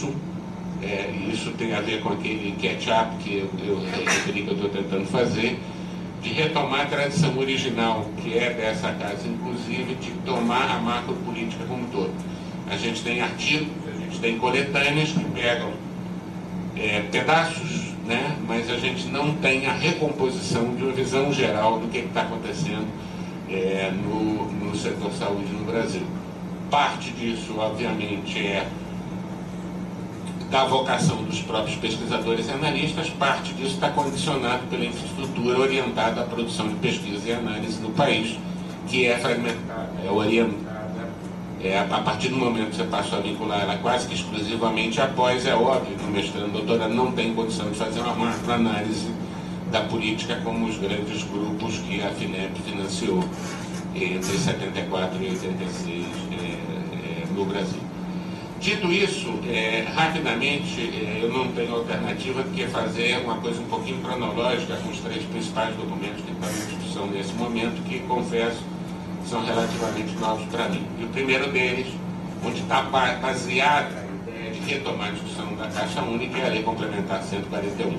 passo, e isso tem a ver com aquele catch-up que eu estou tentando fazer, de retomar a tradição original, que é dessa casa, inclusive, de tomar a macropolítica como um todo. A gente tem artigos, a gente tem coletâneas que pegam pedaços, né? Mas a gente não tem a recomposição de uma visão geral do que está acontecendo no setor saúde no Brasil. Parte disso, obviamente, é da vocação dos próprios pesquisadores e analistas, parte disso está condicionado pela infraestrutura orientada à produção de pesquisa e análise no país, que é fragmentada, é orientada, a partir do momento que você passou a vincular ela quase que exclusivamente após, é óbvio que o mestrando e doutorado não tem condição de fazer uma macroanálise da política como os grandes grupos que a FINEP financiou entre 74 e 86 no Brasil. Dito isso, rapidamente, eu não tenho alternativa do que fazer uma coisa um pouquinho cronológica com os 3 principais documentos que estão em discussão nesse momento, que, confesso, são relativamente novos para mim. E o primeiro deles, onde está baseada a ideia de retomar a discussão da Caixa Única, é a Lei Complementar 141.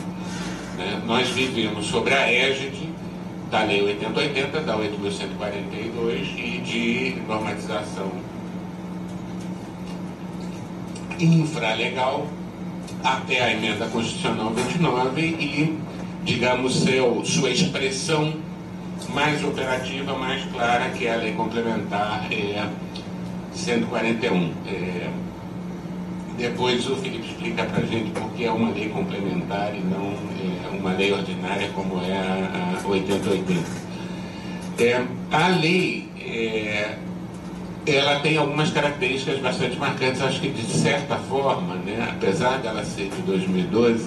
Nós vivemos sobre a égide da Lei 8080, da 8.142 e de normatização infralegal até a Emenda Constitucional 29 e, digamos, sua expressão mais operativa, mais clara, que é a Lei Complementar 141. Depois o Felipe explica para a gente por que é uma lei complementar e não uma lei ordinária como é a 8080. A lei ela tem algumas características bastante marcantes, acho que de certa forma, né, apesar dela ser de 2012,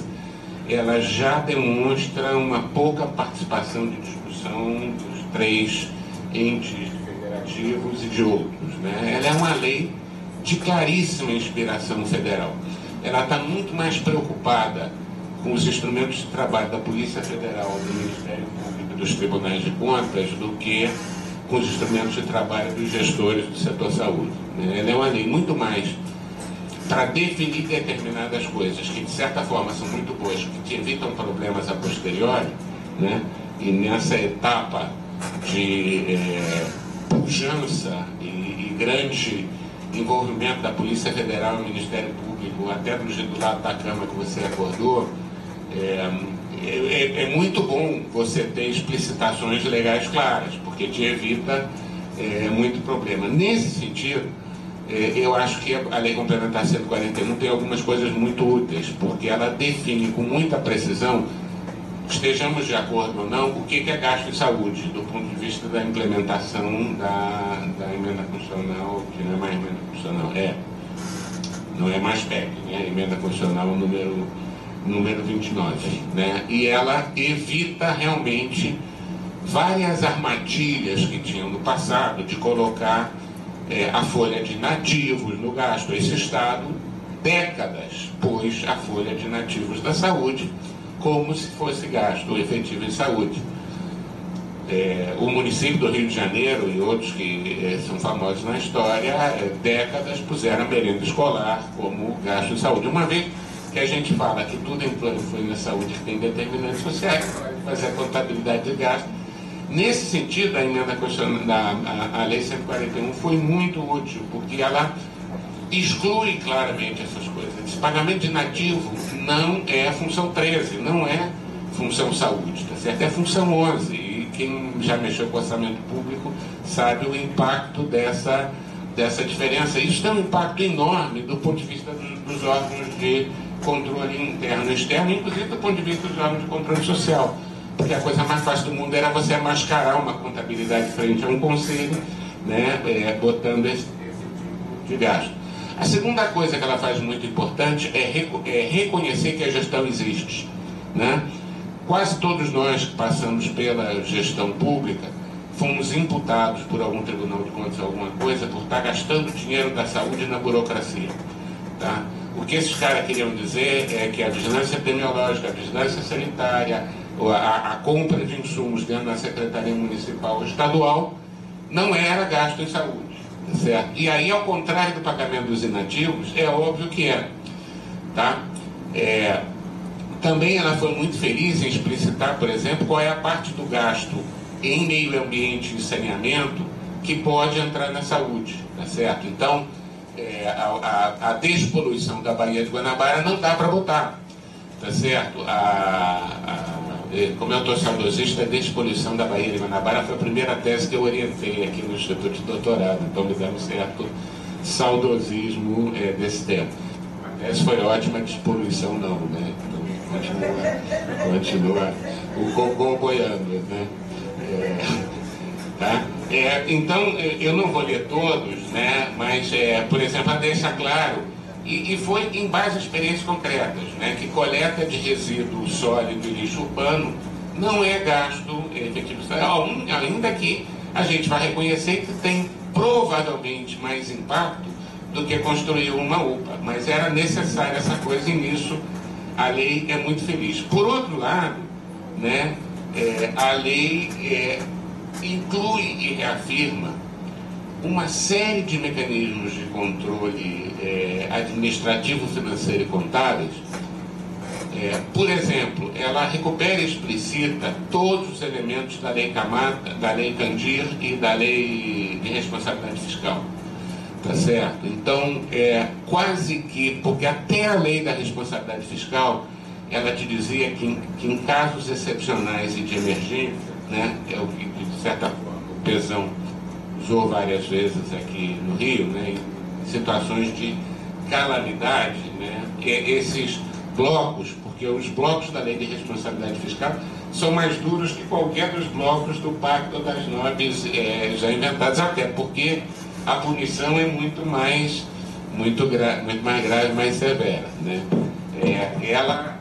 ela já demonstra uma pouca participação de discussão dos 3 entes federativos e de outros, né? Ela é uma lei de claríssima inspiração federal. Ela está muito mais preocupada com os instrumentos de trabalho da Polícia Federal, do Ministério Público e dos Tribunais de Contas do que com os instrumentos de trabalho dos gestores do setor saúde. Ela é uma lei muito mais para definir determinadas coisas que, de certa forma, são muito boas, que evitam problemas a posteriori, né? E nessa etapa de pujança e grande envolvimento da Polícia Federal e do Ministério Público, até do lado da Câmara que você acordou, é muito bom você ter explicitações legais claras, porque te evita muito problema. Nesse sentido, eu acho que a Lei Complementar 141 tem algumas coisas muito úteis, porque ela define com muita precisão, estejamos de acordo ou não, o que é gasto em saúde, do ponto de vista da implementação da emenda constitucional, que não é mais emenda constitucional, não é mais PEC, né? Emenda constitucional número 29, né? E ela evita realmente várias armadilhas que tinham no passado de colocar a folha de nativos no gasto. Esse Estado, décadas, pôs a folha de nativos da saúde como se fosse gasto efetivo em saúde. O município do Rio de Janeiro e outros que são famosos na história, décadas puseram a merenda escolar como gasto em saúde. Uma vez que a gente fala que tudo em plano foi na saúde que tem determinantes sociais, fazer a contabilidade de gasto. Nesse sentido, a emenda a Lei 141 foi muito útil, porque ela exclui claramente essas coisas. Esse pagamento de nativo não é função 13, não é função saúde, tá certo? É função 11, e quem já mexeu com orçamento público sabe o impacto dessa diferença. Isso tem um impacto enorme do ponto de vista dos órgãos de controle interno e externo, inclusive do ponto de vista dos órgãos de controle social. Porque a coisa mais fácil do mundo era você mascarar uma contabilidade frente a um conselho, né, botando esse tipo de gasto. A segunda coisa que ela faz muito importante é reconhecer que a gestão existe, né? Quase todos nós que passamos pela gestão pública fomos imputados por algum tribunal de contas, alguma coisa, por estar gastando dinheiro da saúde na burocracia, tá? O que esses caras queriam dizer é que a vigilância epidemiológica, a vigilância sanitária, a compra de insumos dentro da Secretaria Municipal ou Estadual não era gasto em saúde, certo? E aí, ao contrário do pagamento dos inativos, é óbvio que é. tá? Também ela foi muito feliz em explicitar, por exemplo, qual é a parte do gasto em meio ambiente e saneamento que pode entrar na saúde, tá certo? Então, a despoluição da Baía de Guanabara não dá para botar, tá certo? Como eu estou saudosista, a despoluição da Baía de Guanabara foi a primeira tese que eu orientei aqui no Instituto de Doutorado, então me dá um certo saudosismo desse tempo. A tese foi ótima, a despoluição não, né? Então, continua o cocô boiando, né? Tá? Então, eu não vou ler todos, né? Mas, por exemplo, a deixa claro, e foi em base a experiências concretas, né? Que coleta de resíduo sólido e lixo urbano não é gasto efetivo, ainda que a gente vai reconhecer que tem provavelmente mais impacto do que construir uma UPA, mas era necessária essa coisa e nisso a lei é muito feliz. Por outro lado, né, a lei inclui e reafirma uma série de mecanismos de controle administrativo, financeiro e contábeis. Por exemplo, ela recupera e explicita todos os elementos da Lei Camata, da Lei Candir e da Lei de Responsabilidade Fiscal. Tá certo? Então, quase que, porque até a Lei da Responsabilidade Fiscal, ela te dizia que em casos excepcionais e de emergência, né, é o que, de certa forma, o Pezão usou várias vezes aqui no Rio, né, em situações de calamidade, né, esses blocos, porque os blocos da Lei de Responsabilidade Fiscal são mais duros que qualquer dos blocos do Pacto das Nobres já inventados, até porque a punição é muito mais grave, mais severa, né? Ela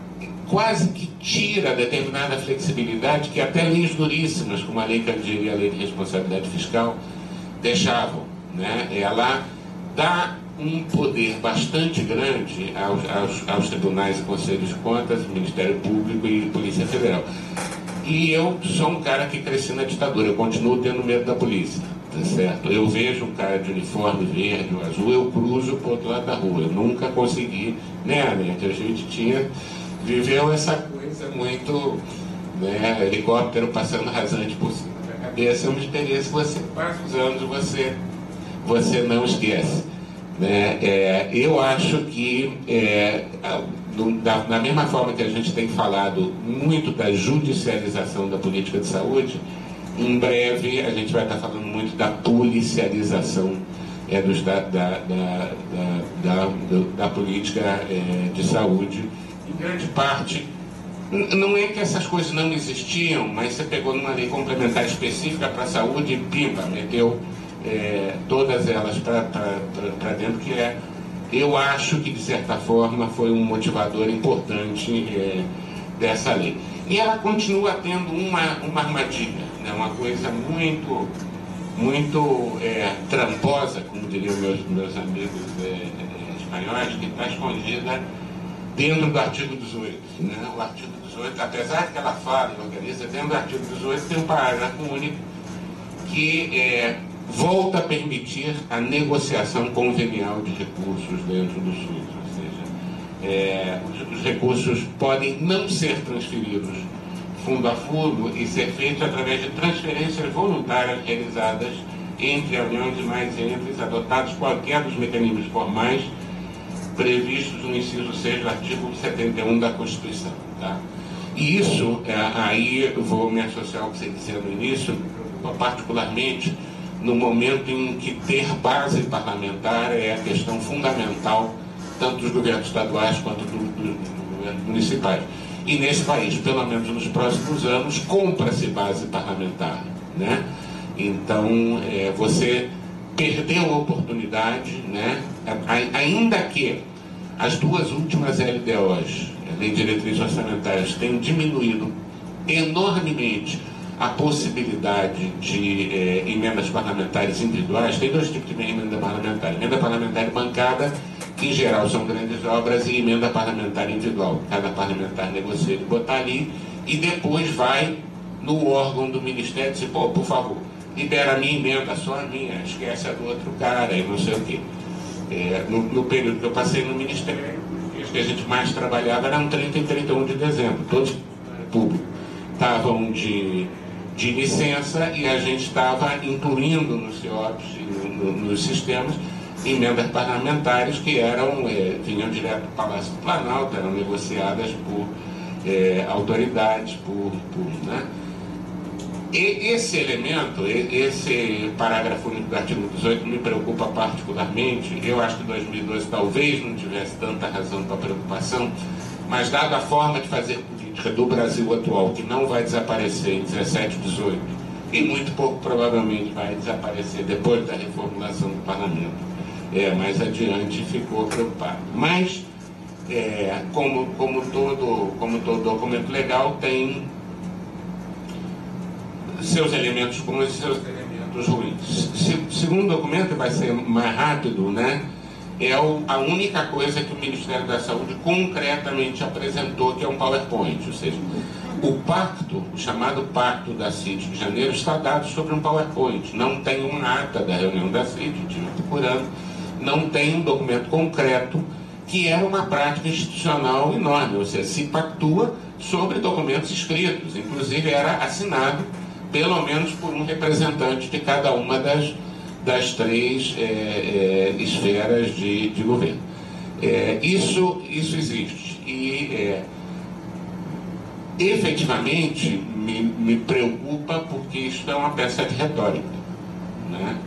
quase que tira determinada flexibilidade que até leis duríssimas, como a Lei Candir e a Lei de Responsabilidade Fiscal, deixavam, né? Ela dá um poder bastante grande aos tribunais e conselhos de contas, Ministério Público e Polícia Federal. E eu sou um cara que cresci na ditadura, eu continuo tendo medo da polícia, tá certo? Eu vejo um cara de uniforme verde ou azul, eu cruzo para o outro lado da rua. Eu nunca consegui, né, Anete? A gente viveu essa coisa muito, né, helicóptero passando rasante por cima da cabeça, é uma experiência que você passa os anos, você não esquece. Né? Eu acho que, da mesma forma que a gente tem falado muito da judicialização da política de saúde, em breve a gente vai estar falando muito da policialização da política de saúde. Em grande parte, não é que essas coisas não existiam, mas você pegou numa lei complementar específica para a saúde e pimba, meteu todas elas para dentro, que eu acho que de certa forma foi um motivador importante dessa lei. E ela continua tendo uma armadilha, né? Uma coisa muito tramposa, como diriam meus amigos espanhóis, que está escondida dentro do artigo 18. Né? O artigo 18, apesar que ela fala e organiza, dentro do artigo 18 tem um parágrafo único que volta a permitir a negociação convenial de recursos dentro do SUS, ou seja, os recursos podem não ser transferidos fundo a fundo e ser feitos através de transferências voluntárias realizadas entre a União e demais entes, adotados qualquer dos mecanismos formais previstos no inciso 6 do artigo 71 da Constituição. Tá? E isso, aí eu vou me associar ao que você disse no início, particularmente no momento em que ter base parlamentar é a questão fundamental, tanto dos governos estaduais quanto dos governos municipais. E nesse país, pelo menos nos próximos anos, compra-se base parlamentar. Né? Então, você perdeu a oportunidade, né? Ainda que as duas últimas LDOs, a Lei de Diretrizes Orçamentárias, tenham diminuído enormemente a possibilidade de emendas parlamentares individuais. Tem dois tipos de emenda parlamentar: emenda parlamentar bancada, que em geral são grandes obras, e emenda parlamentar individual. Cada parlamentar negocia de botar ali e depois vai no órgão do Ministério e diz: pô, por favor, libera a minha emenda, só a minha, esquece a do outro cara e não sei o quê. No período que eu passei no Ministério, fiz que a gente mais trabalhava eram 30 e 31 de dezembro. Todos os públicos estavam de licença e a gente estava incluindo nos CIOPs e nos sistemas emendas parlamentares que vinham direto do Palácio do Planalto, eram negociadas por autoridades, né? E esse elemento, esse parágrafo único do artigo 18 me preocupa particularmente. Eu acho que 2012 talvez não tivesse tanta razão para preocupação, mas dada a forma de fazer política do Brasil atual, que não vai desaparecer em 17, 18, e muito pouco provavelmente vai desaparecer depois da reformulação do parlamento, mais adiante ficou preocupado. Mas, como todo documento legal, tem seus elementos bons e seus elementos ruins. Segundo documento, vai ser mais rápido, né? A única coisa que o Ministério da Saúde concretamente apresentou, que é um PowerPoint, ou seja, o chamado Pacto da CIT de janeiro, está dado sobre um PowerPoint. Não tem uma ata da reunião da CIT, estive procurando, não tem um documento concreto, que era uma prática institucional enorme, ou seja, se pactua sobre documentos escritos, inclusive era assinado pelo menos por um representante de cada uma das três esferas de governo. Isso existe. E, efetivamente, me preocupa porque isso é uma peça de retórica, né?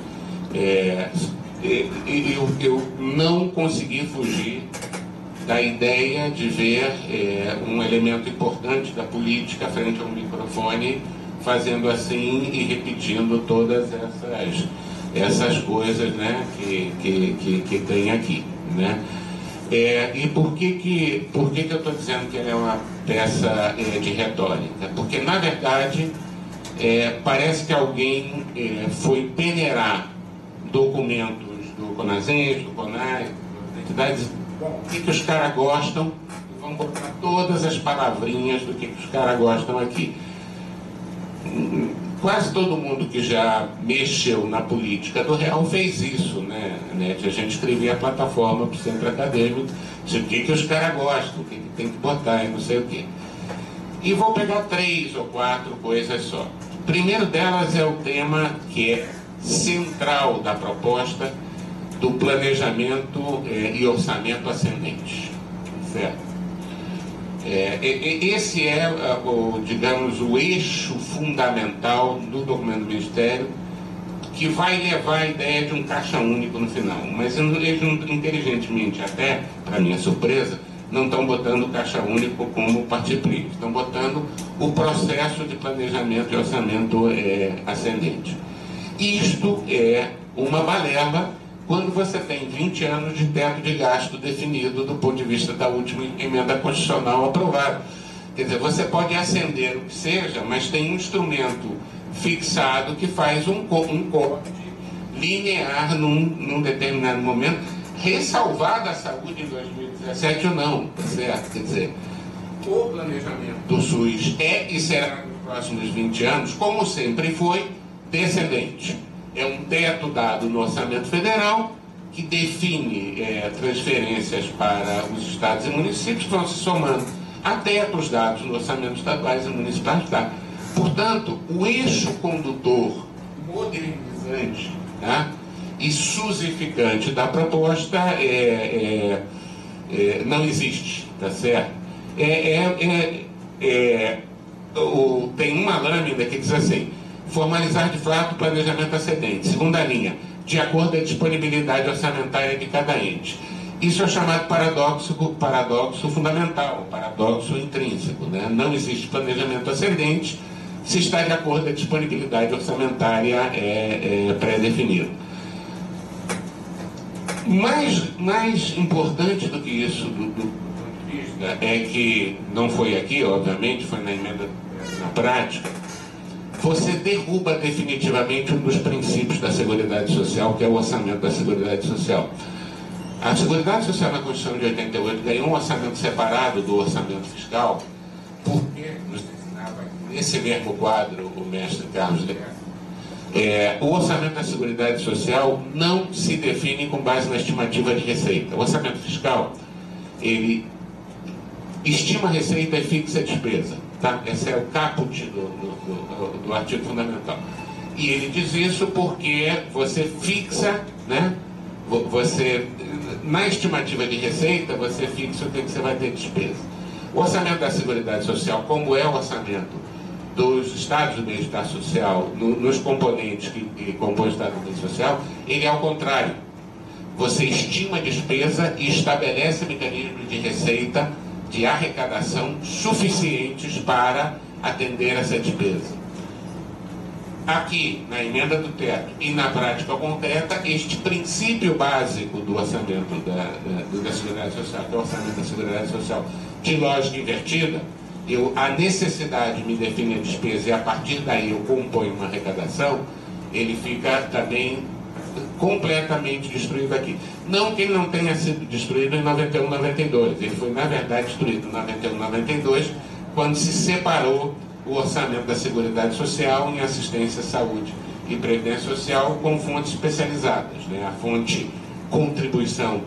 Eu não consegui fugir da ideia de ver um elemento importante da política frente ao microfone fazendo assim e repetindo todas essas coisas, né, que tem aqui, né? E por que eu estou dizendo que ela é uma peça de retórica? Porque, na verdade, parece que alguém foi peneirar documentos do CONASENS, do CONAS, das entidades, o que os caras gostam, e vão botar todas as palavrinhas do que os caras gostam aqui. Quase todo mundo que já mexeu na política do real fez isso, né? A gente escrevia a plataforma para o centro acadêmico, o que os caras gostam, o que tem que botar e não sei o quê. E vou pegar 3 ou 4 coisas só. O primeiro delas é o tema que é central da proposta do planejamento e orçamento ascendente, certo? Esse é, digamos, o eixo fundamental do documento do Ministério, que vai levar a ideia de um caixa único no final. Mas eles, inteligentemente, até para minha surpresa, não estão botando o caixa único como participio, estão botando o processo de planejamento e orçamento ascendente. Isto é uma balela quando você tem 20 anos de teto de gasto definido do ponto de vista da última emenda constitucional aprovada. Quer dizer, você pode acender o que seja, mas tem um instrumento fixado que faz um corte linear num determinado momento, ressalvada a saúde em 2017 ou não, certo? Quer dizer, o planejamento do SUS e será nos próximos 20 anos, como sempre foi, descendente. É um teto dado no orçamento federal que define transferências para os estados e municípios que vão se somando a tetos dados no orçamento estaduais e municipais. Tá? Portanto, o eixo condutor modernizante, tá, e susificante da proposta não existe, tá certo? Tem uma lâmina que diz assim: formalizar de fato o planejamento ascendente. Segunda linha, de acordo com a disponibilidade orçamentária de cada ente. Isso é chamado paradoxo fundamental, paradoxo intrínseco, né? Não existe planejamento ascendente se está de acordo com a disponibilidade orçamentária pré-definida. Mais importante do que isso, do ponto de vista, é que não foi aqui, obviamente, foi na emenda na prática. Você derruba definitivamente um dos princípios da Seguridade Social, que é o orçamento da Seguridade Social. A Seguridade Social na Constituição de 88 ganhou um orçamento separado do orçamento fiscal, porque, nos ensinava nesse mesmo quadro o mestre Carlos Leal, o orçamento da Seguridade Social não se define com base na estimativa de receita. O orçamento fiscal, ele estima a receita e fixa a despesa. Tá? Esse é o caput do artigo fundamental. E ele diz isso porque você fixa, né? Você, na estimativa de receita, você fixa o que você vai ter de despesa. O orçamento da Seguridade Social, como é o orçamento dos estados do bem-estar social, nos componentes que compõem o estado do bem-estar social, ele é ao contrário. Você estima a despesa e estabelece mecanismos de receita, de arrecadação suficientes para atender essa despesa. Aqui, na emenda do teto e na prática concreta, este princípio básico do orçamento da Seguridade Social, que é o orçamento da Seguridade Social de lógica invertida, a necessidade me define a despesa e a partir daí eu componho uma arrecadação, ele fica também completamente destruído aqui. Não que ele não tenha sido destruído em 91, 92. Ele foi, na verdade, destruído em 91, 92, quando se separou o orçamento da Seguridade Social em assistência, saúde e previdência social com fontes especializadas, né? A fonte contribuição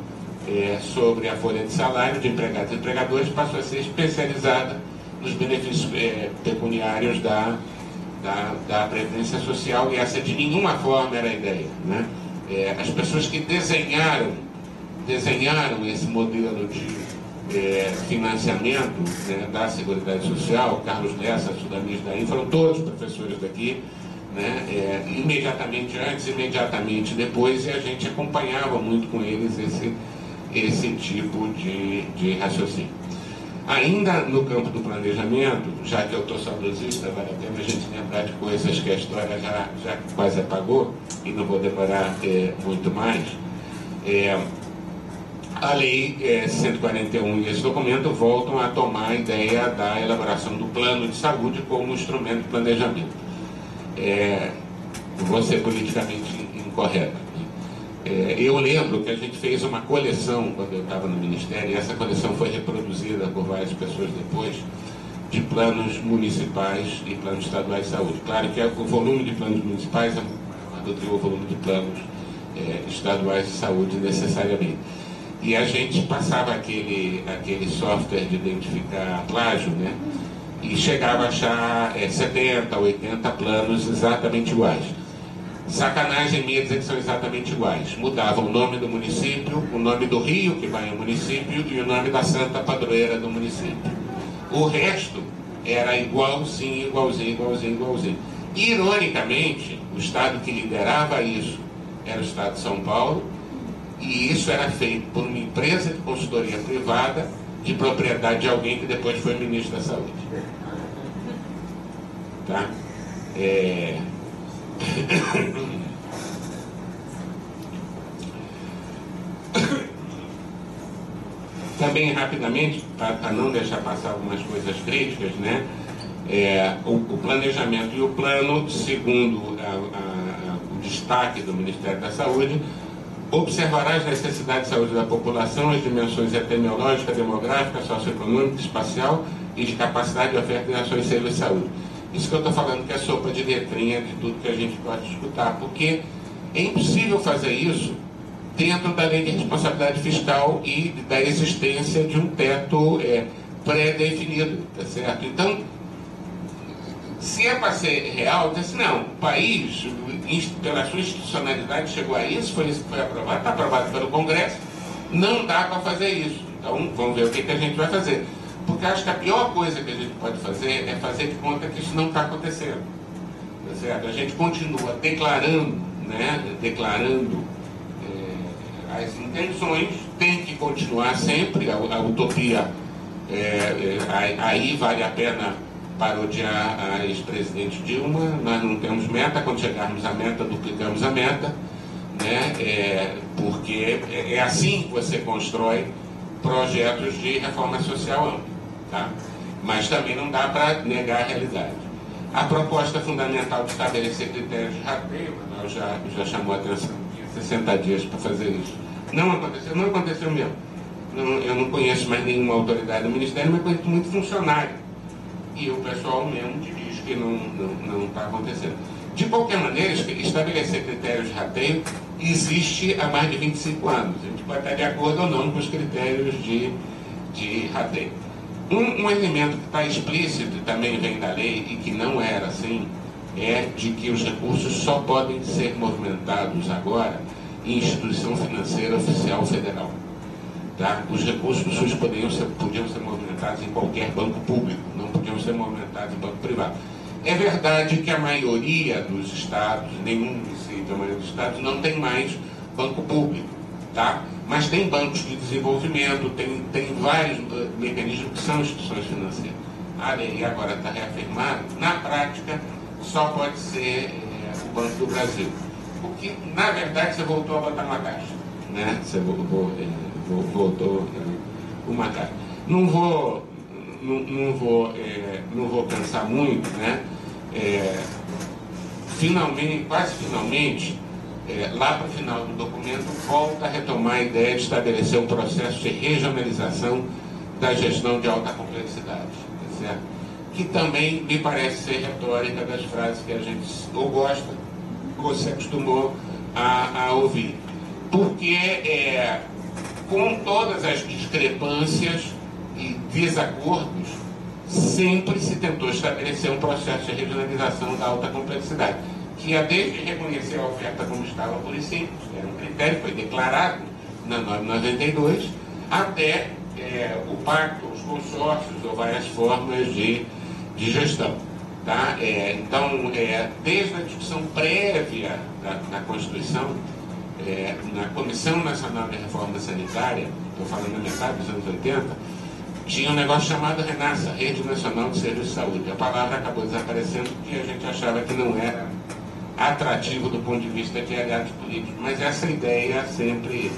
sobre a folha de salário de empregados e empregadores passou a ser especializada nos benefícios pecuniários da previdência social, e essa de nenhuma forma era a ideia, né? As pessoas que desenharam esse modelo de financiamento, né, da Seguridade Social, Carlos Lessa, Sudamis daí, foram todos professores daqui, né, imediatamente antes, imediatamente depois, e a gente acompanhava muito com eles esse tipo de raciocínio. Ainda no campo do planejamento, já que eu estou saudosista, vale a pena a gente lembrar de coisas que a história já quase apagou, e não vou demorar muito mais. A Lei 141 e esse documento voltam a tomar a ideia da elaboração do plano de saúde como instrumento de planejamento. Vou ser politicamente incorreto. Eu lembro que a gente fez uma coleção quando eu estava no Ministério, e essa coleção foi reproduzida por várias pessoas depois, de planos municipais e planos estaduais de saúde. Claro que o volume de planos municipais é muito maior do que o volume de planos estaduais de saúde necessariamente. E a gente passava aquele software de identificar plágio, né? E chegava a achar 70, 80 planos exatamente iguais. Sacanagem minha dizer que são exatamente iguais. Mudava o nome do município, o nome do rio que vai ao município e o nome da santa padroeira do município. O resto era igualzinho, igualzinho, igualzinho, igualzinho. Ironicamente, o estado que liderava isso era o estado de São Paulo, e isso era feito por uma empresa de consultoria privada de propriedade de alguém que depois foi ministro da Saúde. Tá? Também, rapidamente, para não deixar passar algumas coisas críticas, né? O planejamento e o plano, segundo o destaque do Ministério da Saúde, observará as necessidades de saúde da população, as dimensões epidemiológica, demográfica, socioeconômica, espacial e de capacidade de oferta de ações de serviço de saúde. Isso que eu estou falando que é sopa de letrinha de tudo que a gente pode escutar, porque é impossível fazer isso dentro da lei de responsabilidade fiscal e da existência de um teto pré-definido, tá certo? Então, se é para ser real, diz assim, não, o país, pela sua institucionalidade, chegou a isso, foi isso que foi aprovado, está aprovado pelo Congresso, não dá para fazer isso. Então, vamos ver o que a gente vai fazer. Porque acho que a pior coisa que a gente pode fazer é fazer de conta que isso não está acontecendo. Tá certo? A gente continua declarando, né, as intenções, tem que continuar sempre, a utopia, aí vale a pena parodiar a ex-presidente Dilma, nós não temos meta, quando chegarmos à meta, duplicamos a meta, né? Porque é assim que você constrói projetos de reforma social ampla, tá? Mas também não dá para negar a realidade. A proposta fundamental de estabelecer critérios de rateio, já chamou a atenção, 60 dias para fazer isso. Não aconteceu mesmo. Eu não conheço mais nenhuma autoridade do Ministério, mas conheço muito funcionário. E o pessoal mesmo diz que não está acontecendo. De qualquer maneira, estabelecer critérios de rateio existe há mais de 25 anos. A gente pode estar de acordo ou não com os critérios de rateio. Um elemento que está explícito e também vem da lei e que não era assim, é de que os recursos só podem ser movimentados agora em instituição financeira oficial federal. Tá? Os recursos do SUS podiam ser movimentados em qualquer banco público, não podiam ser movimentados em banco privado. É verdade que a maioria dos estados, nenhum município, a maioria dos estados, não tem mais banco público, tá? Mas tem bancos de desenvolvimento, tem vários mecanismos que são instituições financeiras. A lei agora está reafirmada, na prática, só pode ser o Banco do Brasil. Porque, na verdade, você voltou a botar uma taxa, né? Você voltou uma taxa. Não vou pensar muito, né? Quase finalmente, lá para o final do documento, volta a retomar a ideia de estabelecer um processo de regionalização da gestão de alta complexidade, tá certo? Que também me parece ser retórica das frases que a gente ou gosta ou se acostumou a ouvir. Porque, com todas as discrepâncias e desacordos, sempre se tentou estabelecer um processo de regionalização da alta complexidade, que ia desde reconhecer a oferta como estava por si, era um critério, foi declarado na norma 92, até o pacto, os consórcios ou várias formas de gestão. Tá? Então, desde a discussão prévia da Constituição, na Comissão Nacional de Reforma Sanitária, estou falando na metade dos anos 80, tinha um negócio chamado RENASSA, Rede Nacional de Serviço de Saúde. A palavra acabou desaparecendo porque a gente achava que não era atrativo do ponto de vista de aliados políticos, mas essa ideia sempre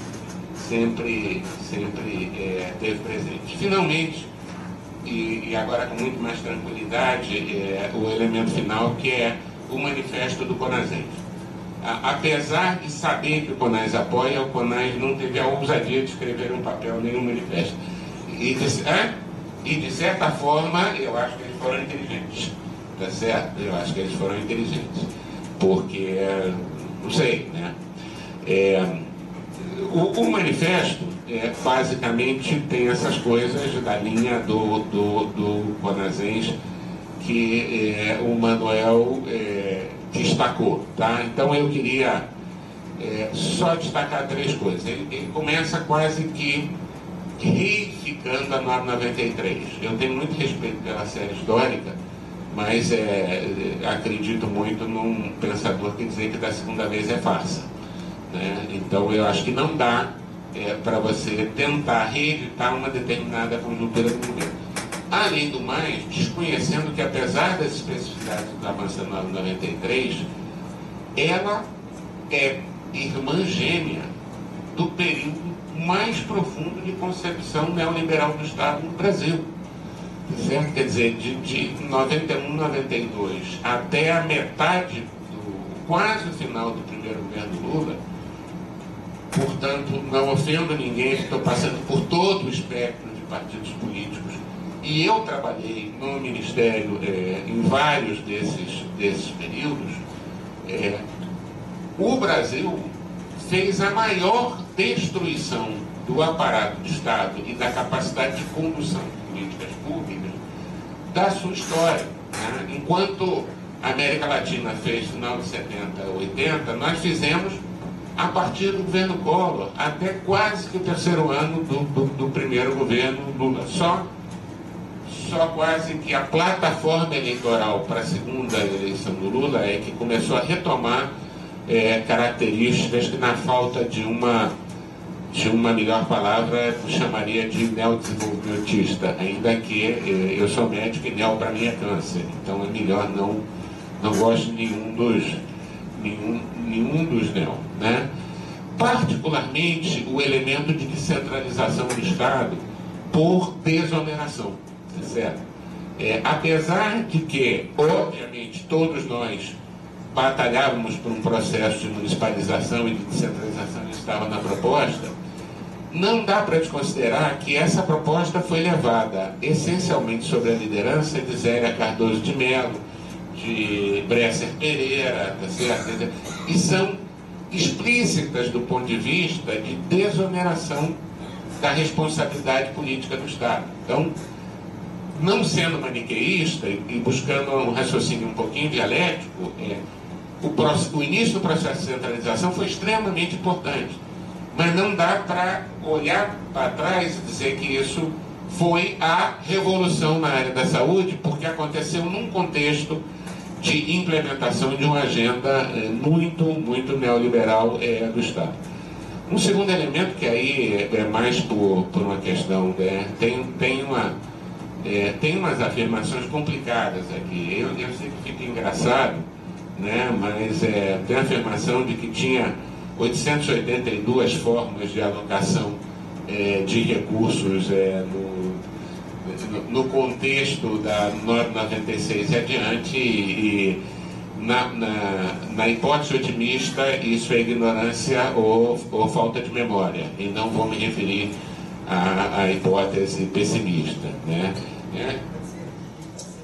teve presente. Finalmente, e agora com muito mais tranquilidade, o elemento final, que é o manifesto do CONASENS. Apesar de saber que o CONAS apoia, o CONAS não teve a ousadia de escrever um papel nem um manifesto. E de certa forma, eu acho que eles foram inteligentes. Tá certo? Eu acho que eles foram inteligentes. Porque, não sei, né? O manifesto, basicamente, tem essas coisas da linha do CONASENS que o Manuel destacou. Tá? Então, eu queria só destacar três coisas. Ele começa quase que reificando a norma 93. Eu tenho muito respeito pela série histórica, mas acredito muito num pensador que dizer que da segunda vez é farsa. Né? Então, eu acho que não dá para você tentar reeditar uma determinada conjuntura do governo. Além do mais, desconhecendo que, apesar das especificidades do avanço da norma 93, ela é irmã gêmea do período mais profundo de concepção neoliberal do Estado no Brasil. Certo? Quer dizer, de 91, 92 até a metade, quase o final do primeiro governo Lula, portanto, não ofendo ninguém, estou passando por todo o espectro de partidos políticos, e eu trabalhei no Ministério em vários desses períodos. O Brasil fez a maior destruição do aparato do Estado e da capacidade de condução de políticas públicas da sua história. Né? Enquanto a América Latina fez final de 70, 80, nós fizemos a partir do governo Collor, até quase que o terceiro ano do primeiro governo Lula. Só quase que a plataforma eleitoral para a segunda eleição do Lula é que começou a retomar características que, na falta de uma melhor palavra, eu chamaria de neodesenvolvimentista, ainda que eu sou médico e neo para mim é câncer, então é melhor não gosto de nenhum dos neo, né? Particularmente o elemento de descentralização do Estado por desoneração, certo? Apesar de que, obviamente, todos nós batalhávamos por um processo de municipalização e de descentralização que estava na proposta, não dá para desconsiderar que essa proposta foi levada essencialmente sob a liderança de Zélia Cardoso de Mello, de Bresser Pereira, tá certo? E são explícitas do ponto de vista de desoneração da responsabilidade política do Estado. Então, não sendo maniqueísta e buscando um raciocínio um pouquinho dialético, o início do processo de centralização foi extremamente importante, mas não dá para olhar para trás e dizer que isso foi a revolução na área da saúde, porque aconteceu num contexto de implementação de uma agenda muito neoliberal do Estado. Um segundo elemento, que aí é mais por uma questão, tem umas afirmações complicadas aqui. Eu sei que fica engraçado, né? Mas tem a afirmação de que tinha 882 formas de alocação de recursos no contexto da norma 96 e adiante, e na hipótese otimista, isso é ignorância ou falta de memória, e não vou me referir à hipótese pessimista, né?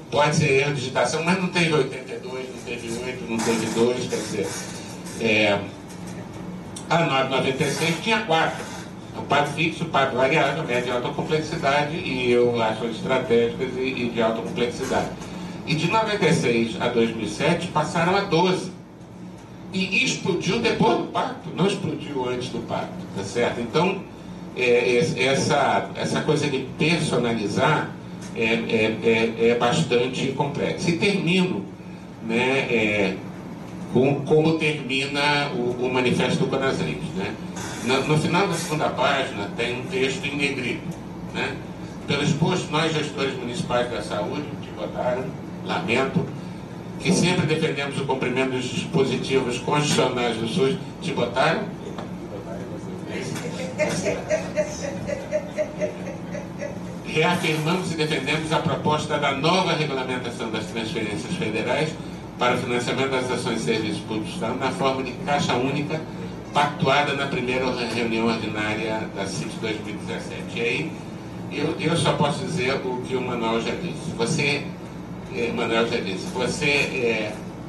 Pode ser erro de digitação, mas não teve 82, não teve 8, não teve 2, quer dizer, a norma 96 tinha 4. O PAD fixo, o PAD variável, média de alta complexidade, e eu acho estratégicas e de alta complexidade. E de 96 a 2007 passaram a 12. E explodiu depois do pacto, não explodiu antes do pacto, tá certo? Então, essa coisa de personalizar é bastante complexa. E termino, né, como termina o Manifesto do Conasens, né? No final da segunda página tem um texto em negrito, né? Pelo exposto, nós, gestores municipais da saúde, que votaram, lamento, que sempre defendemos o cumprimento dos dispositivos constitucionais do SUS, te votaram? Reafirmamos e defendemos a proposta da nova regulamentação das transferências federais para o financiamento das ações de serviços públicos do Estado na forma de caixa única, pactuada na primeira reunião ordinária da CIT 2017. E aí, eu só posso dizer o que o Manuel já disse. Você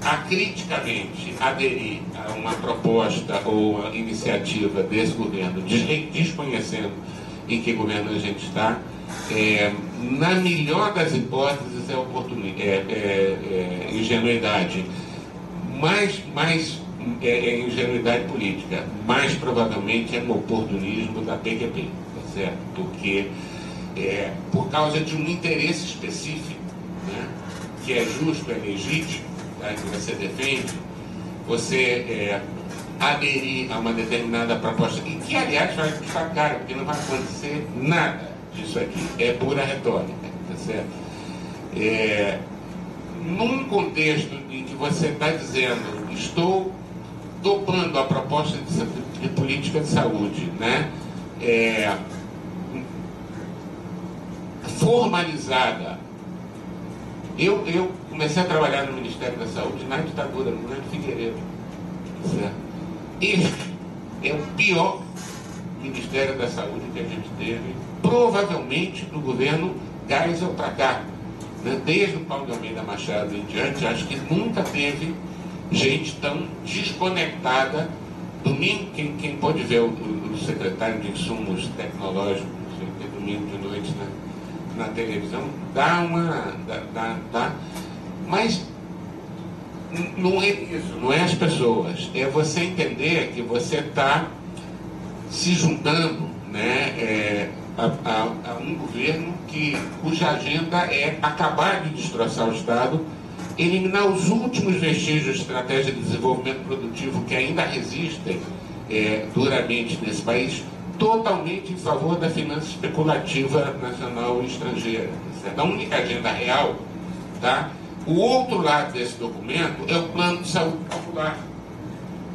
acriticamente aderir a uma proposta ou uma iniciativa desse governo, desconhecendo em que governo a gente está, na melhor das hipóteses é ingenuidade, é ingenuidade política, mais provavelmente é um oportunismo da PQP, tá certo? Porque por causa de um interesse específico, né, que é justo, é legítimo, tá, que você defende, você aderir a uma determinada proposta, e que, aliás, vai custar caro, porque não vai acontecer nada disso aqui, é pura retórica, tá certo? Num contexto em que você está dizendo, estou topando a proposta de política de saúde, né, formalizada. Eu comecei a trabalhar no Ministério da Saúde na ditadura, no governo Figueiredo, certo? Este é o pior Ministério da Saúde que a gente teve, provavelmente no governo Geisel para cá, né? Desde o Paulo de Almeida Machado em diante, acho que nunca teve gente tão desconectada. Domingo, quem pode ver o secretário de Insumos Tecnológicos, domingo de noite na televisão, mas não é isso, não é as pessoas, é você entender que você está se juntando, né, a um governo cuja agenda é acabar de destroçar o Estado, eliminar os últimos vestígios de estratégia de desenvolvimento produtivo que ainda resistem duramente nesse país, totalmente em favor da finança especulativa nacional e estrangeira. Certo? A única agenda real, tá? O outro lado desse documento é o plano de saúde popular.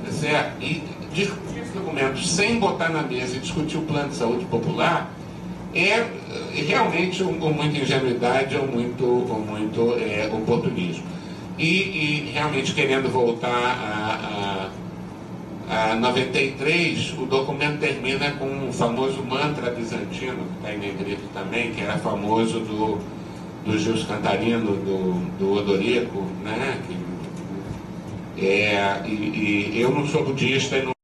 Tá certo? E discutir esse documento sem botar na mesa e discutir o plano de saúde popular é realmente ou muita ingenuidade ou muito oportunismo. E realmente querendo voltar a 93, o documento termina com um famoso mantra bizantino, que está em negrito também, que era famoso do Gilson Cantarino, do Odorico, né? E eu não sou budista e não